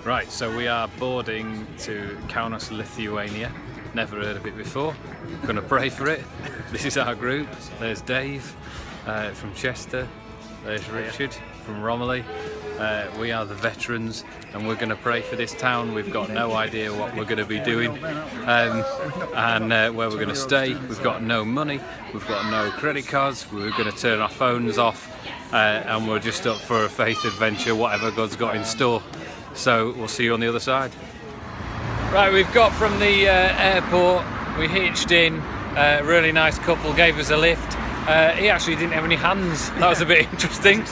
Right, so we are boarding to Kaunas, Lithuania. Never heard of it before. Gonna pray for it. This is our group. There's Dave from Chester. There's Richard from Romilly. We are the veterans, and we're going to pray for this town. We've got no idea what we're going to be doing and where we're going to stay. We've got no money, we've got no credit cards, we're going to turn our phones off, and we're just up for a faith adventure, whatever God's got in store. So we'll see you on the other side. Right, we've got from the airport, we hitched in, a really nice couple gave us a lift. He actually didn't have any hands. That was a bit interesting.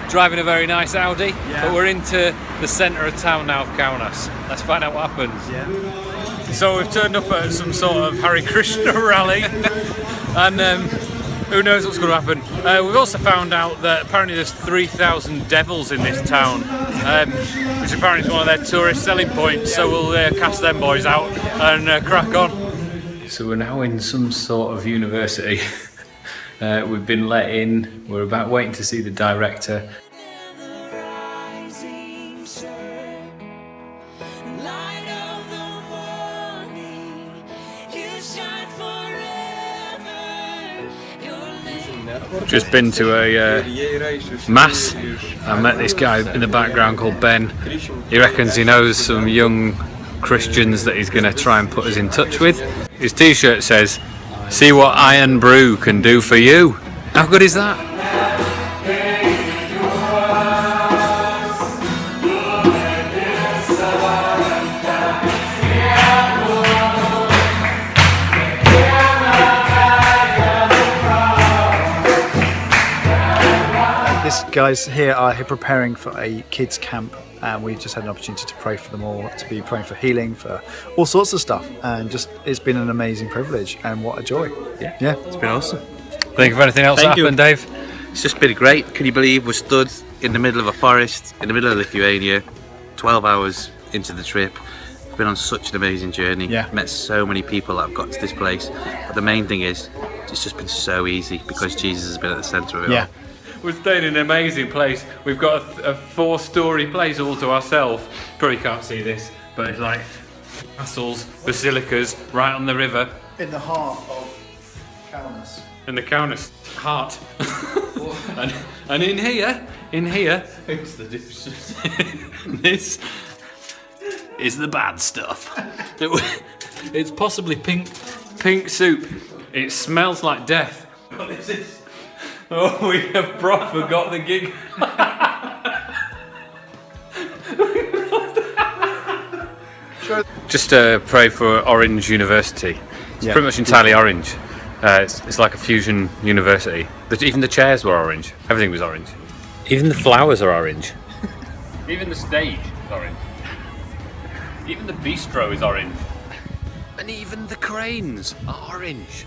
Driving a very nice Audi. But we're into the centre of town now of Kaunas. Let's find out what happens. Yeah. So we've turned up at some sort of Hare Krishna rally, and who knows what's going to happen. We've also found out that apparently there's 3,000 devils in this town, which apparently is one of their tourist selling points. So we'll cast them boys out and crack on. So we're now in some sort of university. We've been let in, we're about waiting to see the director. Just been to a mass. I met this guy in the background called Ben. He reckons he knows some young Christians that he's going to try and put us in touch with. His t-shirt says, "See what Iron Brew can do for you." How good is that? These guys here are preparing for a kids camp, and we just had an opportunity to pray for them all, to be praying for healing, for all sorts of stuff, and just it's been an amazing privilege, and what a joy. Yeah, it's been awesome. Think of anything else that happened, Dave? It's just been great. Can you believe we're stood in the middle of a forest, in the middle of Lithuania, 12 hours into the trip. We've been on such an amazing journey. Met so many people that have got to this place. But the main thing is, it's just been so easy because Jesus has been at the centre of it all. We've stayed in an amazing place. We've got a 4-storey place all to ourselves. Probably can't see this, but it's like castles, basilicas, right on the river. In the heart of Kaunas. In the Kaunas heart. and in here, it's the this is the bad stuff. It's possibly pink soup. It smells like death. What is this? Oh, we have proper got the gig. Just pray for Orange University. It's pretty much entirely orange. It's like a fusion university. Even the chairs were orange. Everything was orange. Even the flowers are orange. Even the stage is orange. Even the bistro is orange. And even the cranes are orange.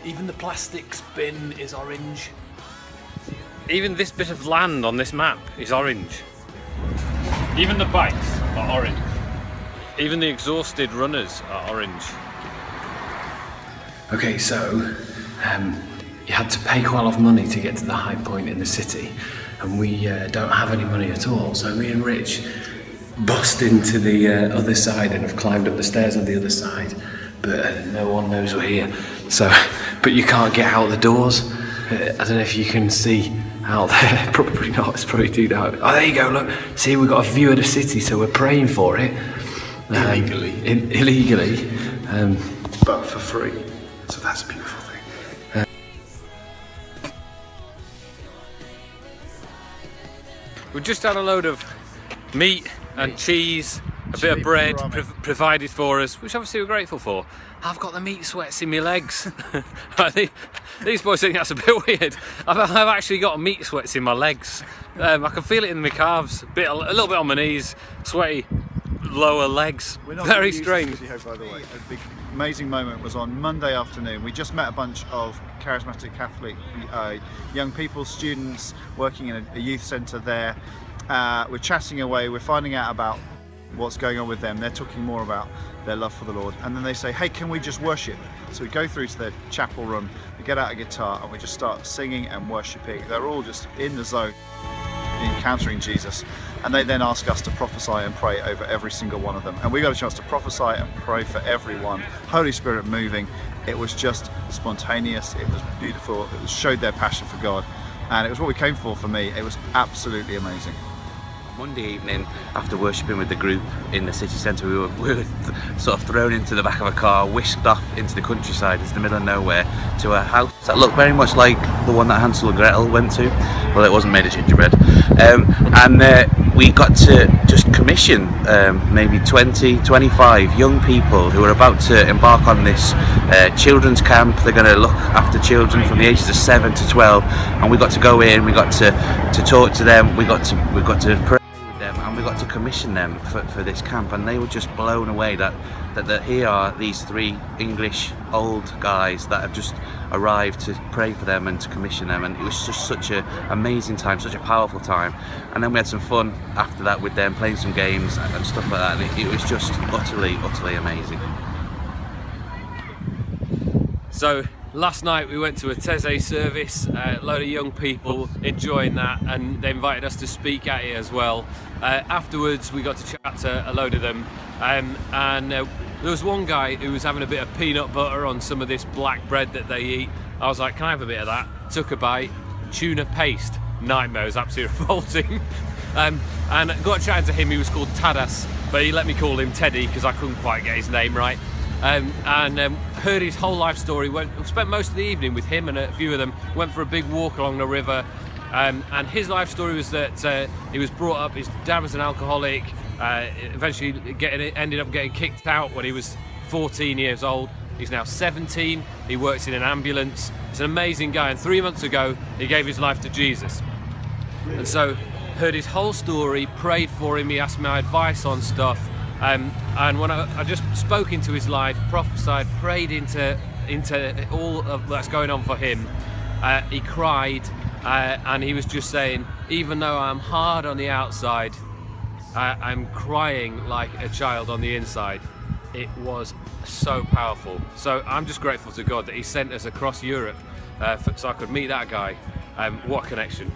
Even the plastics bin is orange. Even this bit of land on this map is orange. Even the bikes are orange. Even the exhausted runners are orange. Okay, so you had to pay quite a lot of money to get to the high point in the city, and we don't have any money at all. So me and Rich bust into the other side and have climbed up the stairs on the other side, but no one knows we're here. So, but you can't get out the doors. I don't know if you can see out there. Probably not. It's probably too dark. Oh, there you go. Look, see, we've got a view of the city, so we're praying for it. Illegally, but for free. So that's a beautiful thing. We just had a load of meat and cheese, a bit of bread provided for us, which obviously we're grateful for. I've got the meat sweats in my legs. These boys think that's a bit weird. I've actually got meat sweats in my legs. I can feel it in my calves, a little bit on my knees, sweaty lower legs. Very strange. By the way, a big amazing moment was on Monday afternoon. We just met a bunch of charismatic Catholic young people, students working in a youth centre there. We're chatting away, we're finding out about what's going on with them. They're talking more about their love for the Lord, and then they say, hey, can we just worship? So we go through to their chapel room, we get out a guitar and we just start singing and worshipping. They're all just in the zone. encountering Jesus, and they then ask us to prophesy and pray over every single one of them. And we got a chance to prophesy and pray for everyone. Holy Spirit moving. It was just spontaneous. It was beautiful. It showed their passion for God, and it was what we came for me. It was absolutely amazing. Monday evening, after worshipping with the group in the city centre, we were sort of thrown into the back of a car, whisked off into the countryside, into the middle of nowhere, to a house that looked very much like the one that Hansel and Gretel went to. Well, it wasn't made of gingerbread. And we got to just commission maybe 20, 25 young people who were about to embark on this children's camp. They're going to look after children from the ages of 7 to 12, and we got to go in, we got to talk to them, we got to pray, and we got to commission them for this camp, and they were just blown away that here are these 3 English old guys that have just arrived to pray for them and to commission them, and it was just such an amazing time, such a powerful time. And then we had some fun after that with them, playing some games and stuff like that, and it was just utterly amazing. So last night we went to a Teze service, a load of young people enjoying that, and they invited us to speak at it as well. Afterwards we got to chat to a load of them, and there was one guy who was having a bit of peanut butter on some of this black bread that they eat. I was like, can I have a bit of that? Took a bite. Tuna paste. Nightmare. It was absolutely revolting. And got chatting to him. He was called Tadas, but he let me call him Teddy because I couldn't quite get his name right. Heard his whole life story. Spent most of the evening with him and a few of them. Went for a big walk along the river, and his life story was that he was brought up. His dad was an alcoholic. Eventually, ended up getting kicked out when he was 14 years old. He's now 17. He works in an ambulance. He's an amazing guy. And 3 months ago, he gave his life to Jesus. And so, heard his whole story. Prayed for him. He asked my advice on stuff. And when I just spoke into his life, prophesied, prayed into all of that's going on for him, he cried, and he was just saying, even though I'm hard on the outside, I'm crying like a child on the inside. It was so powerful. So I'm just grateful to God that he sent us across Europe so I could meet that guy. What a connection.